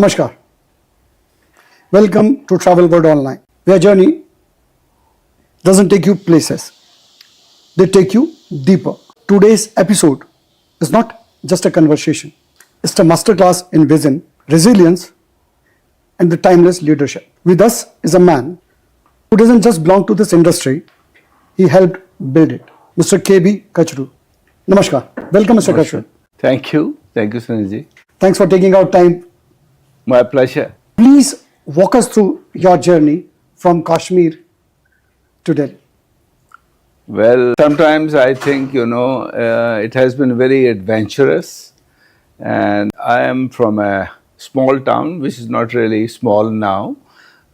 Namaskar. Welcome to Travel World Online, where journey doesn't take you places, they take you deeper. Today's episode is not just a conversation, it's a masterclass in vision, resilience, and the timeless leadership. With us is a man who doesn't just belong to this industry, he helped build it. Mr. KB Kachru. Namaskar. Welcome, Mr. Kachru. Thank you, Sunilji. Thanks for taking out time. My pleasure. Please walk us through your journey from Kashmir to Delhi. Well, sometimes I think, it has been very adventurous. And I am from a small town, which is not really small now,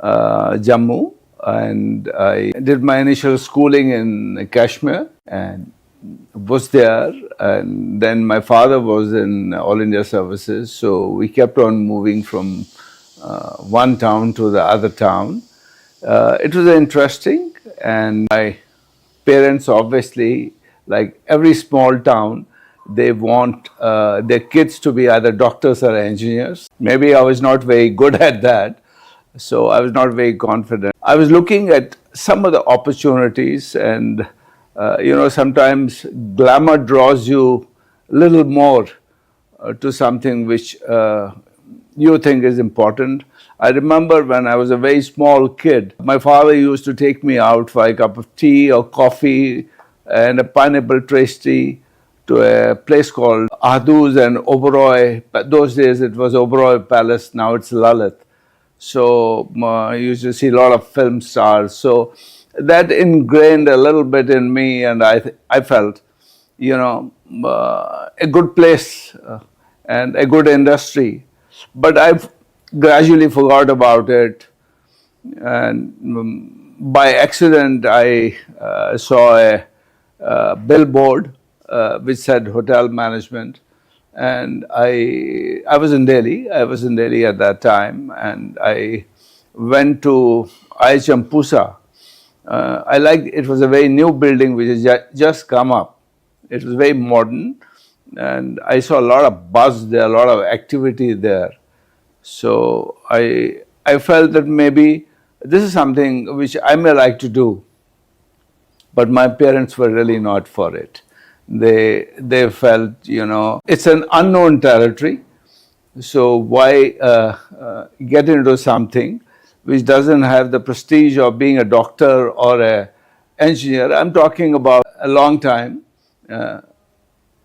Jammu. And I did my initial schooling in Kashmir and was there. And then my father was in All India Services. So we kept on moving from one town to the other town. It was interesting, and my parents obviously, like every small town, they want their kids to be either doctors or engineers. Maybe I was not very good at that, so I was not very confident. I was looking at some of the opportunities, and sometimes glamour draws you a little more to something which you think is important. I remember when I was a very small kid, my father used to take me out for a cup of tea or coffee and a pineapple tasty to a place called Ahduz and Oberoi. Those days it was Oberoi Palace, now it's Lalit. So I used to see a lot of film stars. So that ingrained a little bit in me, and I felt, a good place and a good industry. But I've gradually forgot about it, and by accident I saw a billboard which said hotel management, and I was in Delhi. I was in Delhi at that time, and I went to IHM Pusa. I liked it. Was a very new building which has just come up. It was very modern, and I saw a lot of buzz there, a lot of activity there. So I felt that maybe this is something which I may like to do, but my parents were really not for it. They felt, it's an unknown territory, so why get into something which doesn't have the prestige of being a doctor or an engineer. I'm talking about a long time.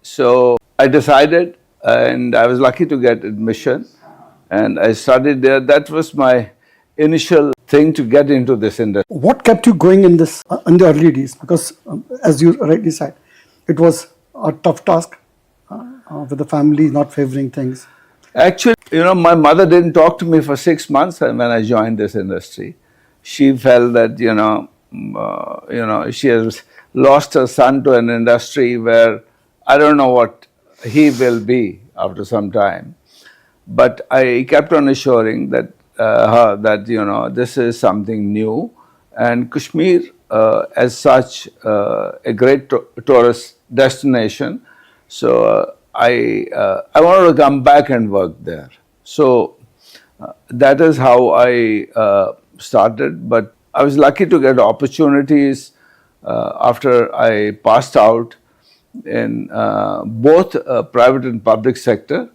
So I decided, and I was lucky to get admission, and I studied there. That was my initial thing to get into this industry. What kept you going in this in the early days? Because as you rightly said, it was a tough task with the family not favoring things. Actually, my mother didn't talk to me for 6 months when I joined this industry. She felt that, she has lost her son to an industry where I don't know what he will be after some time. But I kept on assuring that this is something new, and Kashmir, as such, a great tourist destination. So I wanted to come back and work there. So that is how I started. But I was lucky to get opportunities after I passed out in both private and public sector.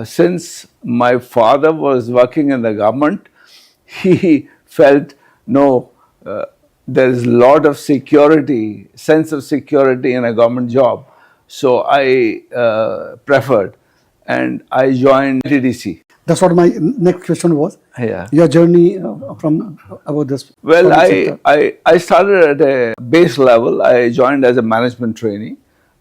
Since my father was working in the government, he felt, there is a lot of security, sense of security in a government job. So I preferred, and I joined ITDC. That's what my next question was. Yeah. Your journey from about this. Well, I started at a base level. I joined as a management trainee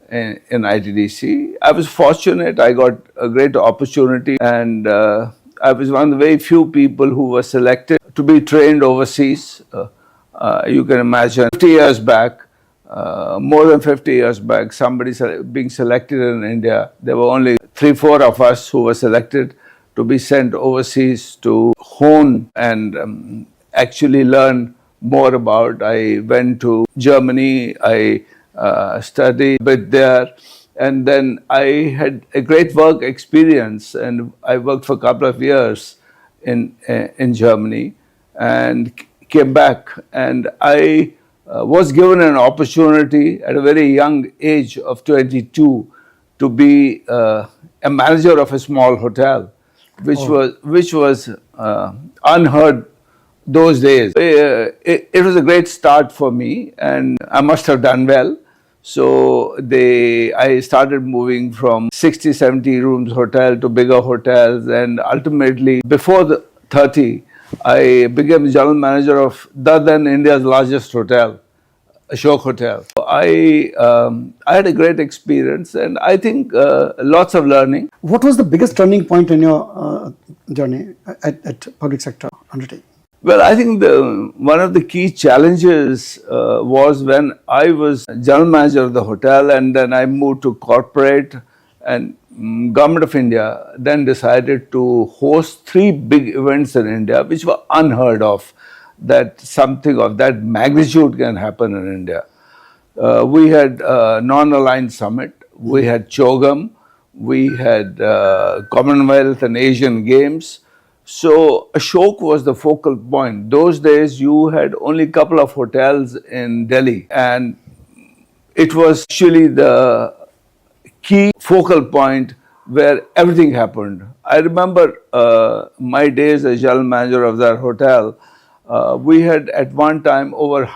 in ITDC. I was fortunate. I got a great opportunity, and I was one of the very few people who were selected to be trained overseas. You can imagine 50 years back, more than 50 years back, somebody being selected in India. There were only 3-4 of us who were selected to be sent overseas to hone and actually learn more about. I went to Germany. I studied a bit there, and then I had a great work experience, and I worked for a couple of years in Germany, and came back. And I was given an opportunity at a very young age of 22 to be a manager of a small hotel, which was unheard those days. It was a great start for me, and I must have done well. So I started moving from 60, 70 rooms hotel to bigger hotels, and ultimately before the 30, I became general manager of the then India's largest hotel, Ashok Hotel. I had a great experience, and I think lots of learning. What was the biggest turning point in your journey at public sector undertaking? Well, I think one of the key challenges was when I was general manager of the hotel, and then I moved to corporate, and Government of India then decided to host 3 big events in India, which were unheard of, that something of that magnitude can happen in India. We had Non-Aligned Summit, we had Chogam, we had Commonwealth and Asian Games. So Ashok was the focal point. Those days you had only a couple of hotels in Delhi, and it was actually the key focal point where everything happened. I remember my days as general manager of that hotel. We had at one time over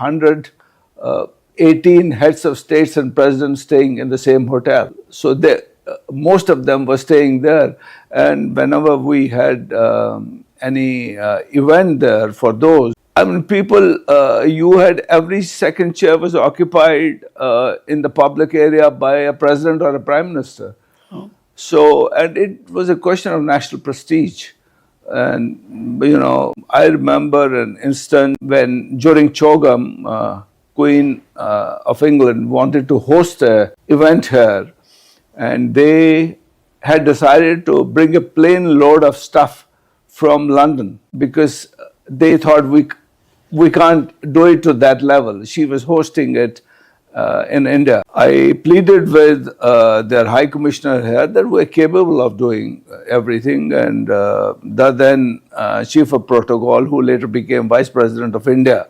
18 heads of states and presidents staying in the same hotel. So most of them were staying there, and whenever we had any event there for those, I mean, people, you had every second chair was occupied in the public area by a president or a prime minister. So, and it was a question of national prestige. And, I remember an instant when during Chogam, Queen of England wanted to host an event here, and they had decided to bring a plane load of stuff from London because they thought we can't do it to that level. She was hosting it in India. I pleaded with their High Commissioner here that we're capable of doing everything, and the then Chief of Protocol, who later became Vice President of India,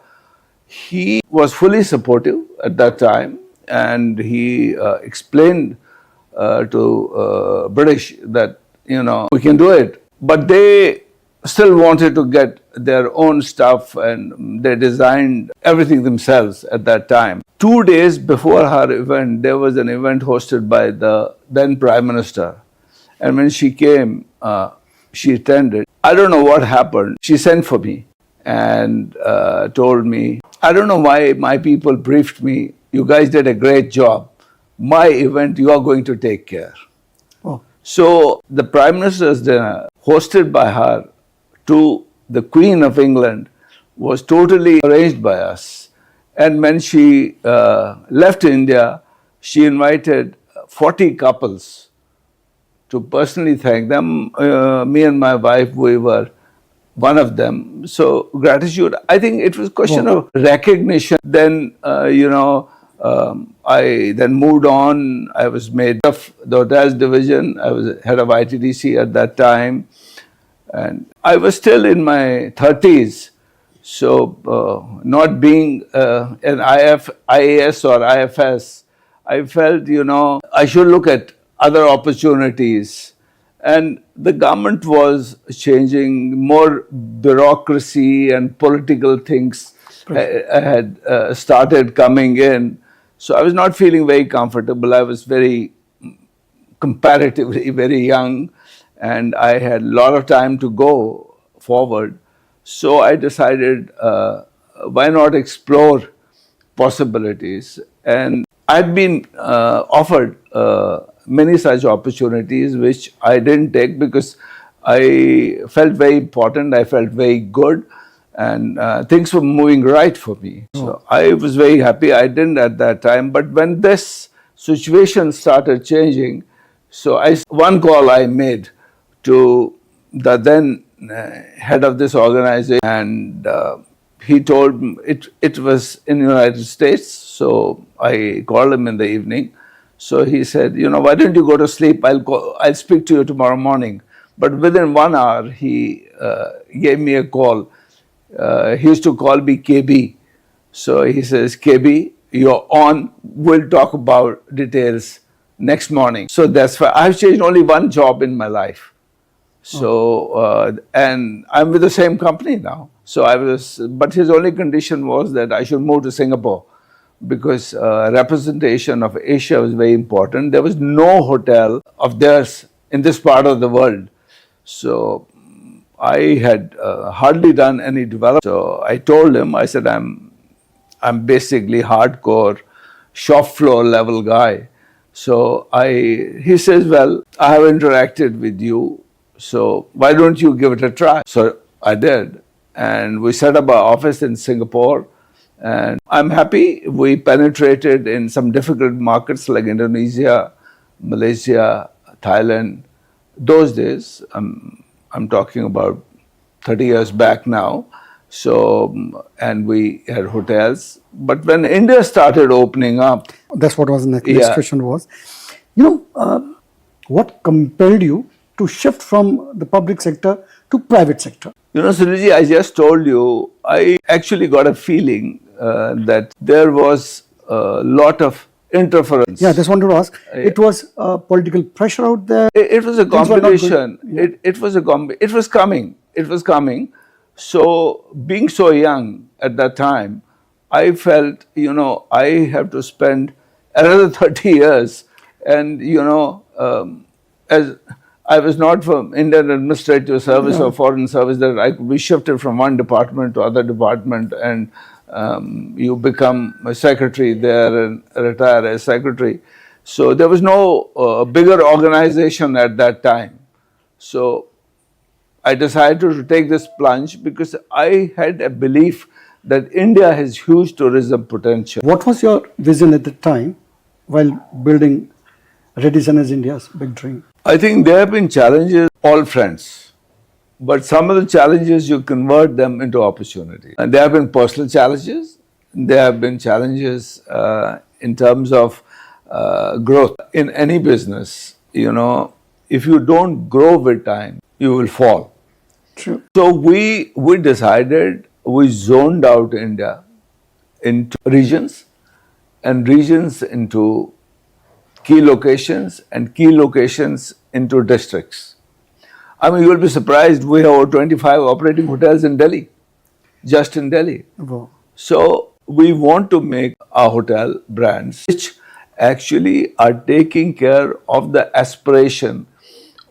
he was fully supportive at that time, and he explained to British that, we can do it. But they still wanted to get their own stuff, and they designed everything themselves at that time. 2 days before her event, there was an event hosted by the then Prime Minister. And when she came, she attended. I don't know what happened. She sent for me and told me, I don't know why my people briefed me. You guys did a great job. My event, you are going to take care. Oh. So the Prime Minister's dinner, hosted by her to the Queen of England, was totally arranged by us. And when she left India, she invited 40 couples to personally thank them. Me and my wife, we were one of them. So gratitude, I think it was a question of recognition. Then, I then moved on. I was made of the hotels division. I was head of ITDC at that time. And I was still in my 30s. So not being an IAS or IFS, I felt, I should look at other opportunities. And the government was changing, more bureaucracy and political things had started coming in. So I was not feeling very comfortable. I was comparatively very young, and I had a lot of time to go forward. So I decided, why not explore possibilities? And I'd been offered many such opportunities, which I didn't take because I felt very important, I felt very good, and things were moving right for me. So I was very happy. I didn't at that time. But when this situation started changing, so one call I made to the then head of this organization, and he told me it was in the United States. So I called him in the evening. So he said, why don't you go to sleep? I'll speak to you tomorrow morning. But within 1 hour, he gave me a call. He used to call me KB. So he says, KB, you're on. We'll talk about details next morning. So that's why I've changed only one job in my life. So, and I'm with the same company now. So but his only condition was that I should move to Singapore because representation of Asia was very important. There was no hotel of theirs in this part of the world. So I had hardly done any development. So I told him, I said, I'm basically hardcore shop floor level guy. So he says, well, I have interacted with you, so why don't you give it a try? So I did, and we set up our office in Singapore, and I'm happy. We penetrated in some difficult markets like Indonesia, Malaysia, Thailand. Those days, I'm talking about 30 years back now. So, and we had hotels. But when India started opening up, That's what was the next Yeah. question was. What compelled you to shift from the public sector to private sector? Sunilji, I just told you, I actually got a feeling that there was a lot of interference. Yeah, just wanted to ask. It was political pressure out there. It was a Things were not good. combination. It was coming. It was coming. So being so young at that time, I felt, I have to spend another 30 years. And, as I was not from Indian Administrative Service or Foreign Service, that I could be shifted from one department to other department, and you become a secretary there and retire as secretary. So there was no bigger organization at that time. So I decided to take this plunge because I had a belief that India has huge tourism potential. What was your vision at the time while building Radisson as India's big dream? I think there have been challenges, all friends, but some of the challenges you convert them into opportunity. And there have been personal challenges, there have been challenges in terms of growth. In any business, if you don't grow with time, you will fall. True. So we decided, we zoned out India into regions, and regions into key locations, and key locations into districts. I mean, you will be surprised, we have over 25 operating hotels in Delhi, just in Delhi. Wow. So we want to make our hotel brands which actually are taking care of the aspiration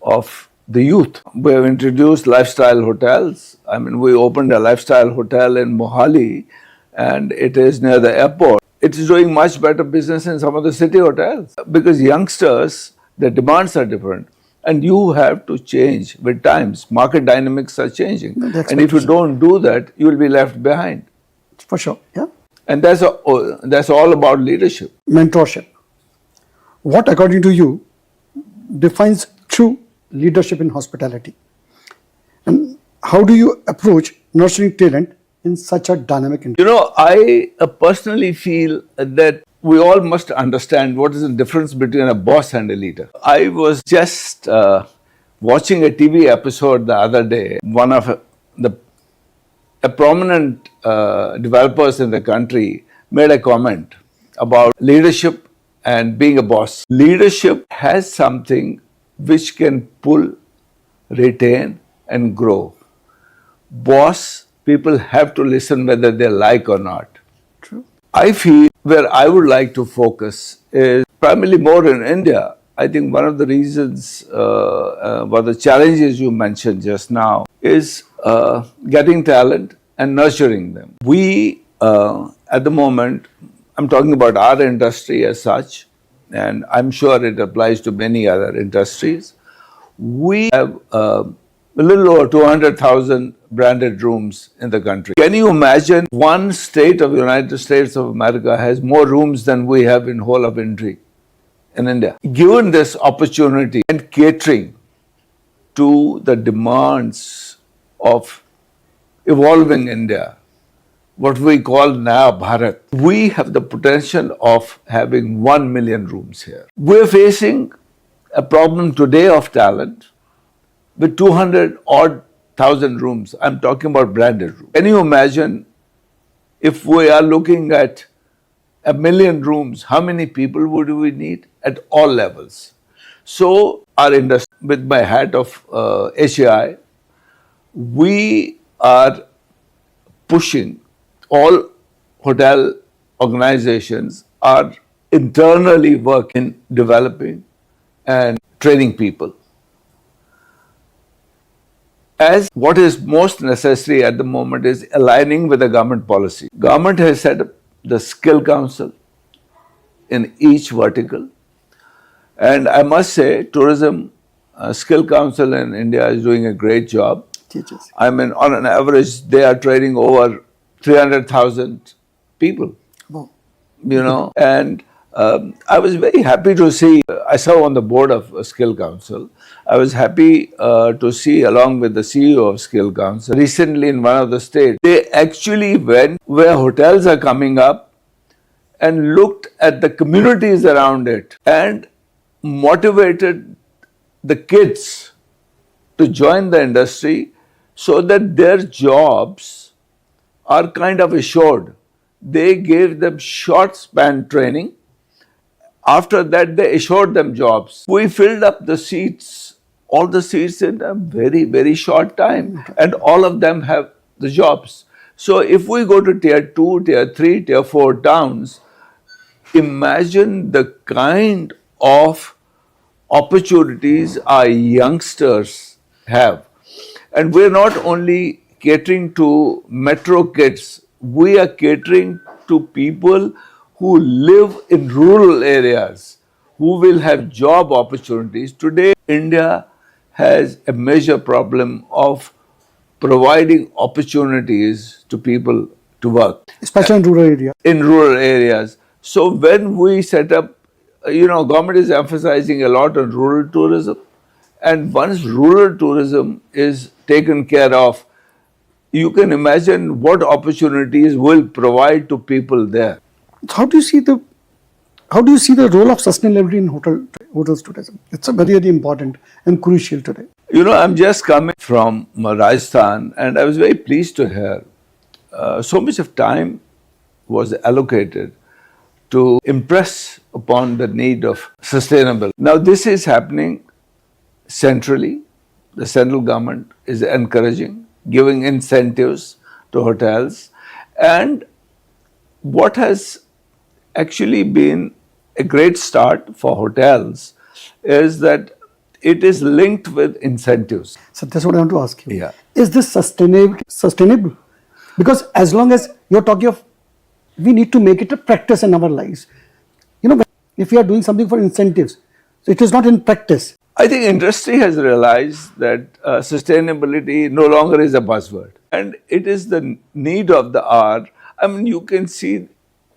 of the youth. We have introduced lifestyle hotels. I mean, we opened a lifestyle hotel in Mohali, and it is near the airport. It is doing much better business in some of the city hotels because youngsters, their demands are different, and you have to change with times. Market dynamics are changing, That's and if you don't do that, you will be left behind. For sure. Yeah. And that's all about leadership. Mentorship. What, according to you, defines true leadership in hospitality? And how do you approach nurturing talent in such a dynamic industry? I personally feel that we all must understand what is the difference between a boss and a leader. I was just watching a TV episode the other day. One of a prominent developers in the country made a comment about leadership and being a boss. Leadership has something which can pull, retain, and grow. Boss, people have to listen whether they like or not. True. I feel where I would like to focus is primarily more in India. I think one of the reasons, one of the challenges you mentioned just now is getting talent and nurturing them. We, at the moment, I'm talking about our industry as such, and I'm sure it applies to many other industries. We have a little over 200,000 branded rooms in the country. Can you imagine one state of the United States of America has more rooms than we have in whole of India? In India. Given this opportunity and catering to the demands of evolving India, what we call Naya Bharat, we have the potential of having 1 million rooms here. We're facing a problem today of talent, with 200 odd thousand rooms. I'm talking about branded rooms. Can you imagine if we are looking at 1,000,000 rooms, how many people would we need at all levels? So our industry, with my hat of HAI, we are pushing, all hotel organizations are internally working, developing and training people. As what is most necessary at the moment is aligning with the government policy. Government has set up the skill council in each vertical. And I must say, tourism skill council in India is doing a great job. Teachers. I mean, on an average, they are training over 300,000 people, Wow. you know. And I was very happy to see, I serve on the board of Skill Council. I was happy to see, along with the CEO of Skill Council, recently in one of the states, they actually went where hotels are coming up and looked at the communities around it and motivated the kids to join the industry so that their jobs are kind of assured. They gave them short span training. After that, they assured them jobs. We filled up the seats, all the seats in a very, very short time, and all of them have the jobs. So if we go to tier 2, tier 3, tier 4 towns, imagine the kind of opportunities our youngsters have. And we're not only catering to metro kids, we are catering to people who live in rural areas, who will have job opportunities. Today, India has a major problem of providing opportunities to people to work Especially in rural area. in rural areas. So when we set up, government is emphasizing a lot on rural tourism. And once rural tourism is taken care of, you can imagine what opportunities will provide to people there. How do you see the role of sustainability in hotels tourism? It's a very, very important and crucial today. I'm just coming from Radisson, and I was very pleased to hear so much of time was allocated to impress upon the need of sustainable. Now, this is happening centrally. The central government is encouraging, giving incentives to hotels. And what has actually been a great start for hotels is that it is linked with incentives. So that's what I want to ask you. Yeah. Is this sustainable? Because as long as you're talking of, we need to make it a practice in our lives. If we are doing something for incentives, so it is not in practice. I think industry has realized that sustainability no longer is a buzzword, and it is the need of the hour. I mean, you can see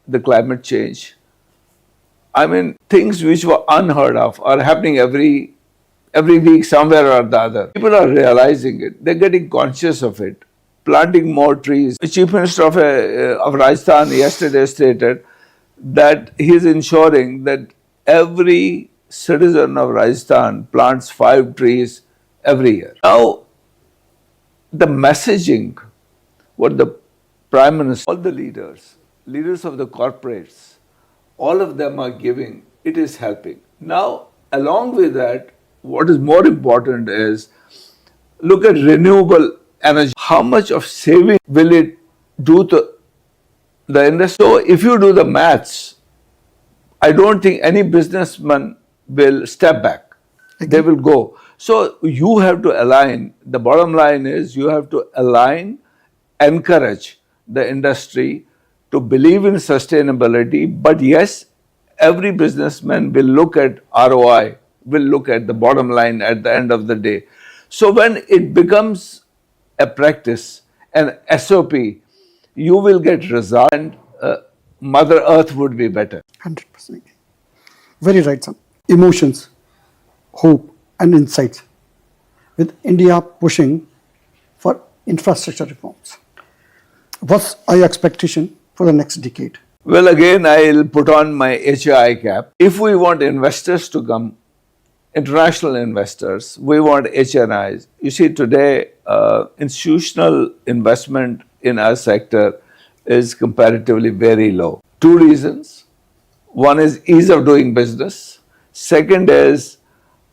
the climate change. I mean, things which were unheard of are happening every week somewhere or the other. People are realizing it. They're getting conscious of it, planting more trees. The Chief Minister of Rajasthan yesterday stated that he is ensuring that every citizen of Rajasthan plants 5 trees every year. Now, the messaging, what the Prime Minister, all the leaders of the corporates, all of them are giving, it is helping. Now, along with that, what is more important is look at renewable energy. How much of saving will it do to the industry? So, if you do the maths, I don't think any businessman will step back. They will go. So you have to align. The bottom line is you have to align, encourage the industry to believe in sustainability. But yes, every businessman will look at ROI, will look at the bottom line at the end of the day. So when it becomes a practice, an SOP, you will get results, and Mother Earth would be better. 100%. Very right, sir. Emotions, hope, and insights. With India pushing for infrastructure reforms, what's your expectation for the next decade? Well, again, I'll put on my HI cap. If we want investors to come international investors. We want HNIs. You see, today, institutional investment in our sector is comparatively very low. Two reasons. One is ease of doing business. Second is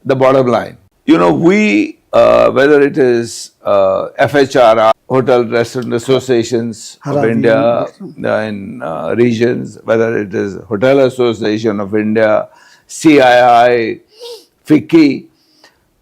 the bottom line. You know, we, whether it is FHRI, Hotel Restaurant Associations of Haravi, India in regions, whether it is Hotel Association of India, CII, FICCI,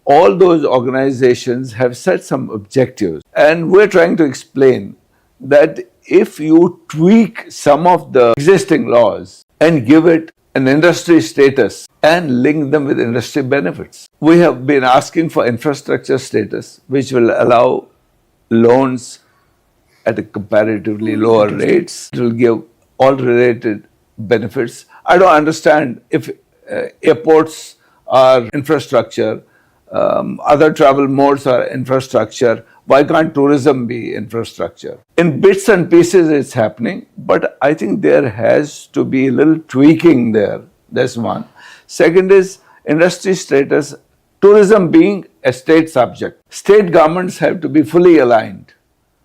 all those organizations have set some objectives. And we're trying to explain that if you tweak some of the existing laws and give it an industry status and link them with industry benefits. We have been asking for infrastructure status, which will allow loans at a comparatively lower rates. It will give all related benefits. I don't understand if airports are infrastructure, other travel modes are infrastructure. Why can't tourism be infrastructure? In bits and pieces it's happening, but I think there has to be a little tweaking there. That's one. Second is industry status, tourism being a state subject. State governments have to be fully aligned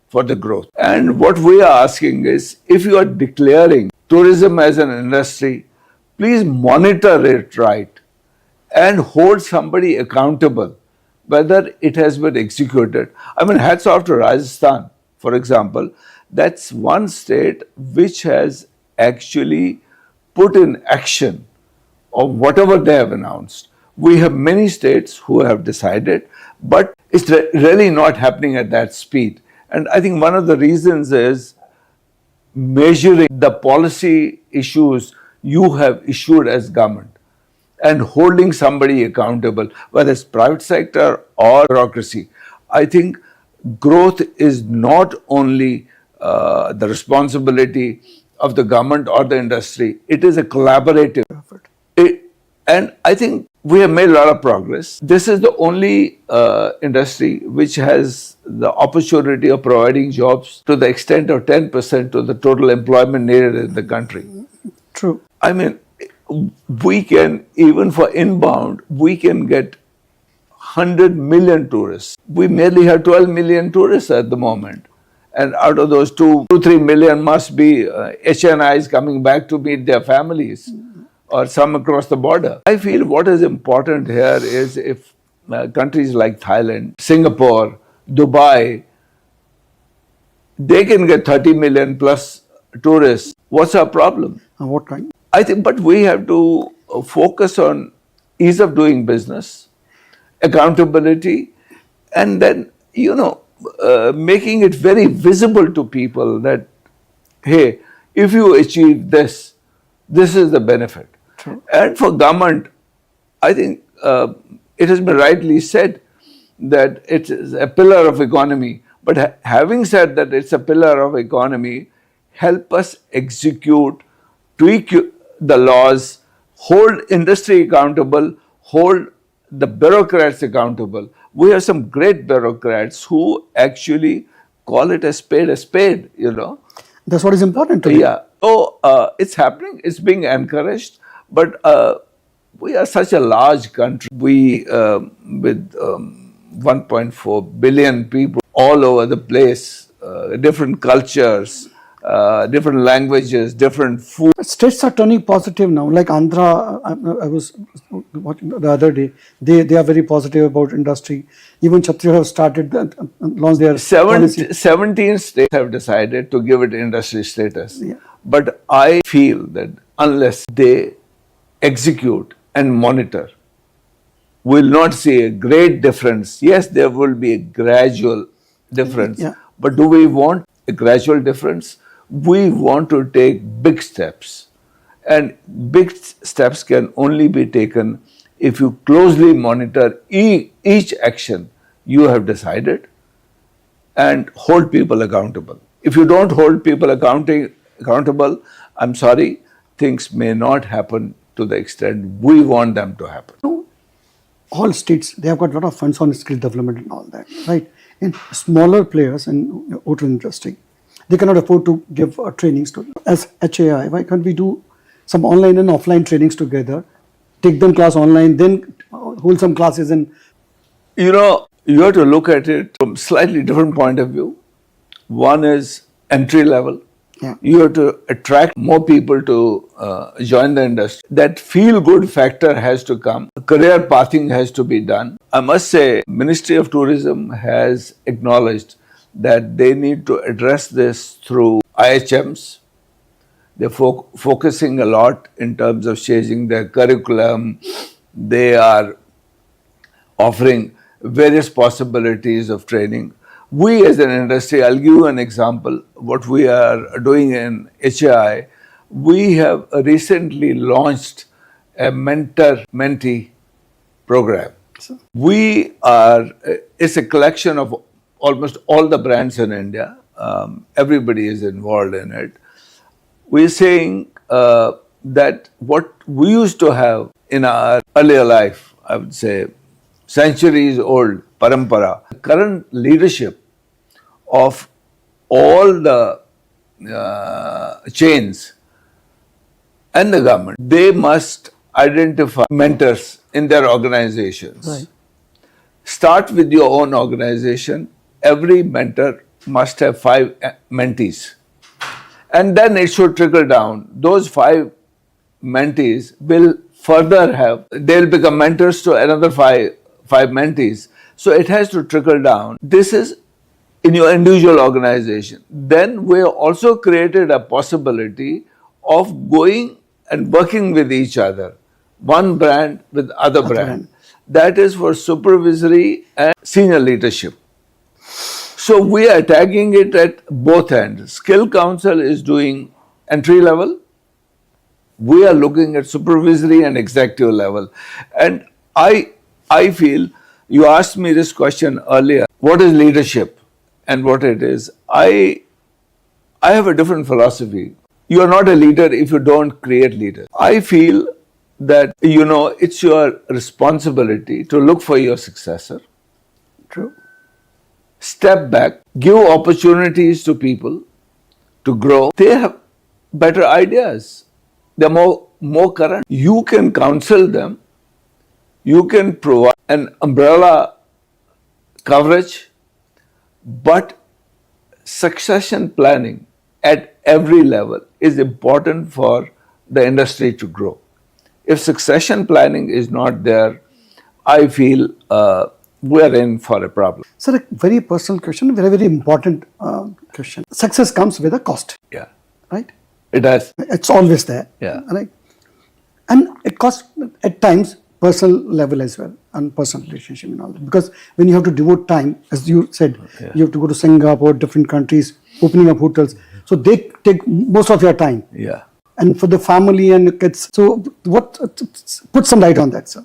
for the growth. And what we are asking is, if you are declaring tourism as an industry, please monitor it right and hold somebody accountable whether it has been executed. I mean, hats off to Radisson, for example. That's one state which has actually put in action of whatever they have announced. We have many states who have decided, but it's really not happening at that speed. And I think one of the reasons is measuring the policy issues you have issued as government and holding somebody accountable, whether it's private sector or bureaucracy. I think growth is not only the responsibility of the government or the industry, it is a collaborative effort. And I think we have made a lot of progress. This is the only industry which has the opportunity of providing jobs to the extent of 10% to the total employment needed in the country. True. I mean, we can, even for inbound, we can get 100 million tourists. We merely have 12 million tourists at the moment. And out of those 2-3 million must be HNIs coming back to meet their families or some across the border. I feel what is important here is if countries like Thailand, Singapore, Dubai, they can get 30 million plus tourists. What's our problem? What kind? I think, but we have to focus on ease of doing business, accountability, and then, making it very visible to people that, hey, if you achieve this, this is the benefit. True. And for government, I think it has been rightly said that it is a pillar of economy. But having said that it's a pillar of economy, help us execute, tweak the laws, hold industry accountable, hold the bureaucrats accountable. We have some great bureaucrats who actually call it a spade, That's what is important to me. Yeah. So it's happening, it's being encouraged, but we are such a large country. We, with 1.4 billion people all over the place, different cultures, different languages, different food. States are turning positive now. Like Andhra, I was watching the other day. They are very positive about industry. Even Chhattisgarh have started launched their policy. 17 states have decided to give it industry status. Yeah. But I feel that unless they execute and monitor, we'll not see a great difference. Yes, there will be a gradual difference. Yeah. But do we want a gradual difference? We want to take big steps. And big steps can only be taken if you closely monitor each action you have decided and hold people accountable. If you don't hold people accountable, I'm sorry, things may not happen to the extent we want them to happen. All states, they have got a lot of funds on skill development and all that, right? And smaller players in hotel industry, they cannot afford to give trainings to, as HAI, why can't we do some online and offline trainings together, take them class online, then wholesome classes and You know, you have to look at it from slightly different point of view. One is entry level. Yeah. You have to attract more people to join the industry. That feel good factor has to come. Career pathing has to be done. I must say, Ministry of Tourism has acknowledged that they need to address this through IHMs. They're focusing a lot in terms of changing their curriculum. They are offering various possibilities of training. We as an industry, I'll give you an example, what we are doing in HAI, we have recently launched a mentor-mentee program. We are, it's a collection of almost all the brands in India. Everybody is involved in it. We're saying that what we used to have in our earlier life, I would say, centuries old parampara, current leadership of all the chains and the government, they must identify mentors in their organizations. Right. Start with your own organization. Every mentor must have 5 mentees. And then it should trickle down. Those 5 mentees will further have, they'll become mentors to another 5 mentees. So it has to trickle down. This is in your individual organization. Then we have also created a possibility of going and working with each other, one brand with other brand. That is for supervisory and senior leadership. So we are tagging it at both ends. Skill Council is doing entry level. We are looking at supervisory and executive level. And I feel, you asked me this question earlier, what is leadership and what it is? I have a different philosophy. You are not a leader if you don't create leaders. I feel that, you know, it's your responsibility to look for your successor. True. Step back, give opportunities to people to grow. They have better ideas. They're more current. You can counsel them. You can provide an umbrella coverage, but succession planning at every level is important for the industry to grow. If succession planning is not there, I feel we're in for a problem. Sir, a very personal question, very, very important question. Success comes with a cost, Yeah, right? it has. It's always there. Yeah. Right? And it costs at times personal level as well and personal relationship and all that. Because when you have to devote time, as you said, you have to go to Singapore, different countries, opening up hotels. So they take most of your time. Yeah. And for the family and kids. So what, put some light on that, sir.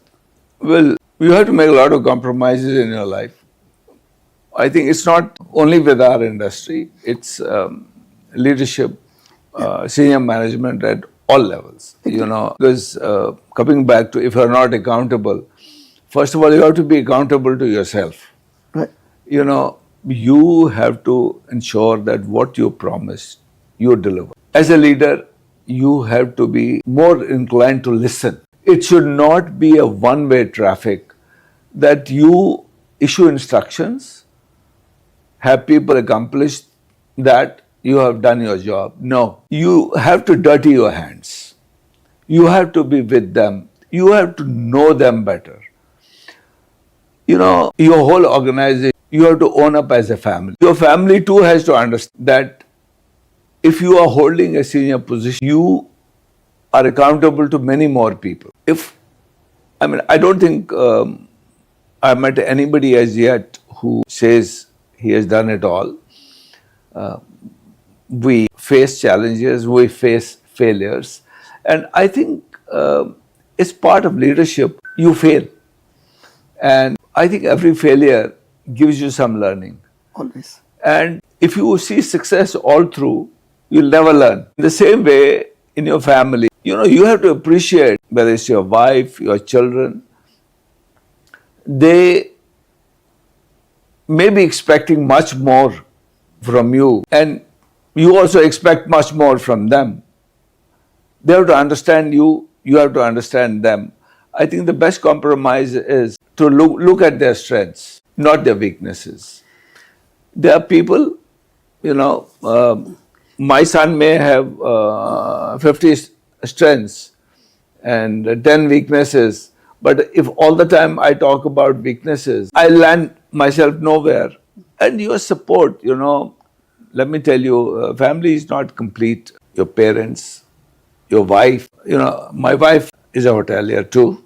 Well, you have to make a lot of compromises in your life. I think it's not only with our industry, it's leadership, senior management at all levels, you know, because coming back to if you're not accountable, first of all, you have to be accountable to yourself. Right. You know, you have to ensure that what you promised, you deliver. As a leader, you have to be more inclined to listen. It should not be a one-way traffic that you issue instructions, have people accomplish that, you have done your job. No, you have to dirty your hands. You have to be with them. You have to know them better. You know, your whole organization, you have to own up as a family. Your family too has to understand that if you are holding a senior position, you are accountable to many more people. I don't think I've met anybody as yet who says he has done it all. We face challenges, we face failures, and I think it's part of leadership. You fail, and I think every failure gives you some learning. Always. And if you see success all through, you'll never learn. In the same way, in your family, you know, you have to appreciate whether it's your wife, your children, they may be expecting much more from you, and you also expect much more from them. They have to understand you, you have to understand them. I think the best compromise is to look at their strengths, not their weaknesses. There are people, my son may have 50 strengths and 10 weaknesses, but if all the time I talk about weaknesses, I land myself nowhere. And your support, let me tell you, family is not complete. Your parents, your wife, my wife is a hotelier too,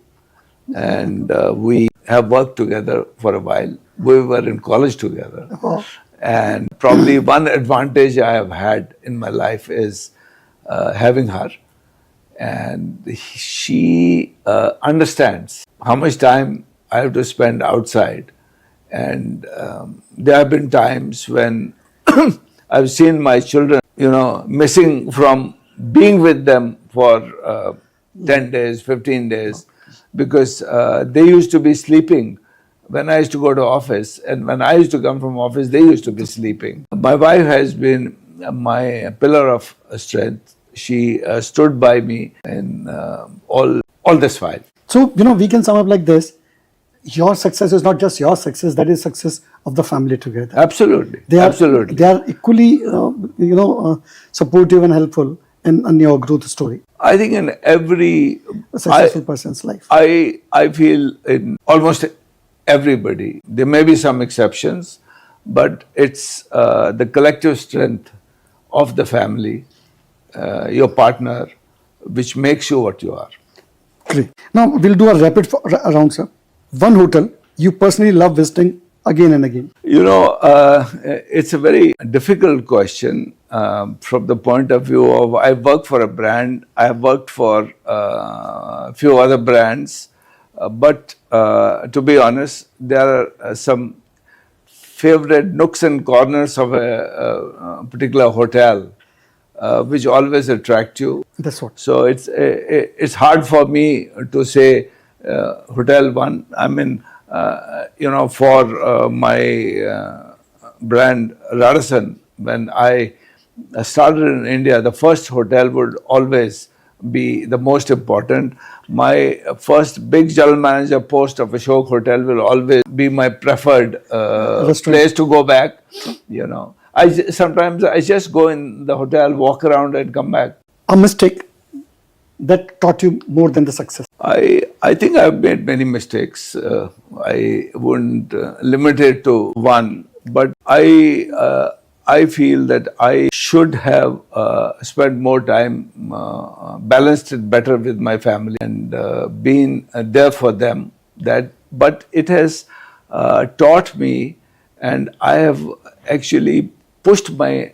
and we have worked together for a while. We were in college together. Oh. And probably one advantage I have had in my life is having her. And she understands how much time I have to spend outside. And there have been times when I've seen my children, missing from being with them for 10 days, 15 days, because they used to be sleeping when I used to go to office, and when I used to come from office, they used to be sleeping. My wife has been my pillar of strength. She stood by me in all this while. So, we can sum up like this. Your success is not just your success, that is success of the family together. Absolutely. They are, Absolutely. They are equally, supportive and helpful in your growth story. I think in every A successful person's life. I feel in almost everybody, there may be some exceptions, but it's the collective strength of the family, your partner, which makes you what you are. Great. Now, we'll do a rapid round, sir. One hotel you personally love visiting again and again. It's a very difficult question from the point of view of I work for a brand, I have worked for a few other brands, but to be honest, there are some favorite nooks and corners of a particular hotel which always attract you. That's what. So it's hard for me to say hotel one. I mean, for my brand Radisson, when I started in India, the first hotel would always be the most important. My first big general manager post of Ashok Hotel will always be my preferred place to go back. Sometimes I just go in the hotel, walk around and come back. A mistake that taught you more than the success. I think I've made many mistakes. I wouldn't limit it to one, but I feel that I should have spent more time, balanced it better with my family and been there for them. But it has taught me, and I have actually pushed my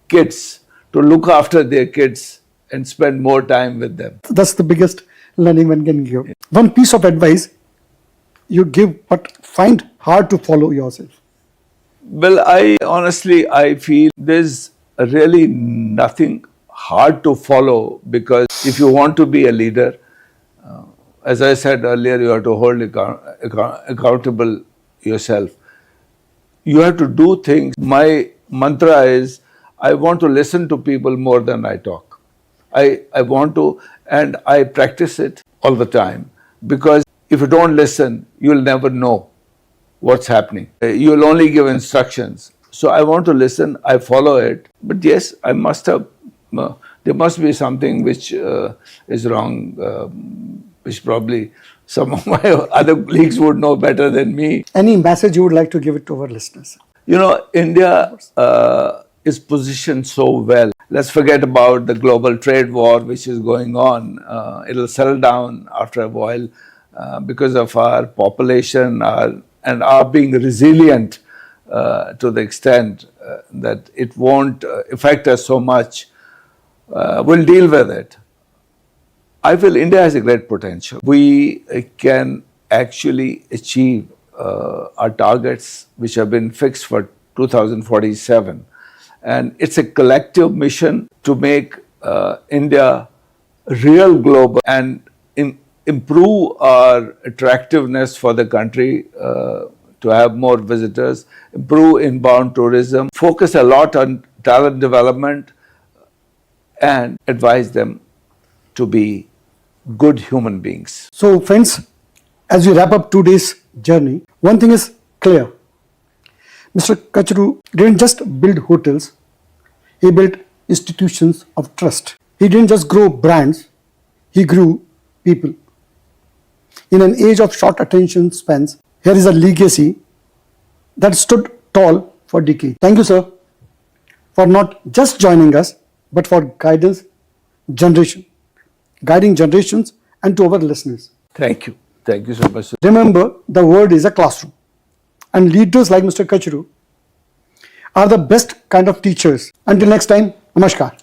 kids to look after their kids and spend more time with them. That's the biggest learning one can give. One piece of advice you give but find hard to follow yourself. Well, I feel there's really nothing hard to follow, because if you want to be a leader, as I said earlier, you have to hold accountable yourself. You have to do things. My mantra is, I want to listen to people more than I talk. I want to, and I practice it all the time, because if you don't listen, you'll never know what's happening. You'll only give instructions. So I want to listen, I follow it. But yes, I must have, there must be something which is wrong, which probably some of my other colleagues would know better than me. Any message you would like to give it to our listeners? India is positioned so well. Let's forget about the global trade war which is going on. It'll settle down after a while because of our population and our being resilient to the extent that it won't affect us so much. We'll deal with it. I feel India has a great potential. We can actually achieve our targets which have been fixed for 2047. And it's a collective mission to make India real global and improve our attractiveness for the country, to have more visitors, improve inbound tourism, focus a lot on talent development, and advise them to be good human beings. So, friends, as we wrap up today's journey, one thing is clear. Mr. Kachru didn't just build hotels, he built institutions of trust. He didn't just grow brands, he grew people. In an age of short attention spans, here is a legacy that stood tall for decades. Thank you, sir, for not just joining us, but for guiding generations and to our listeners. Thank you. Thank you so much. Remember, the world is a classroom, and leaders like Mr. Kachru are the best kind of teachers. Until next time, namaskar.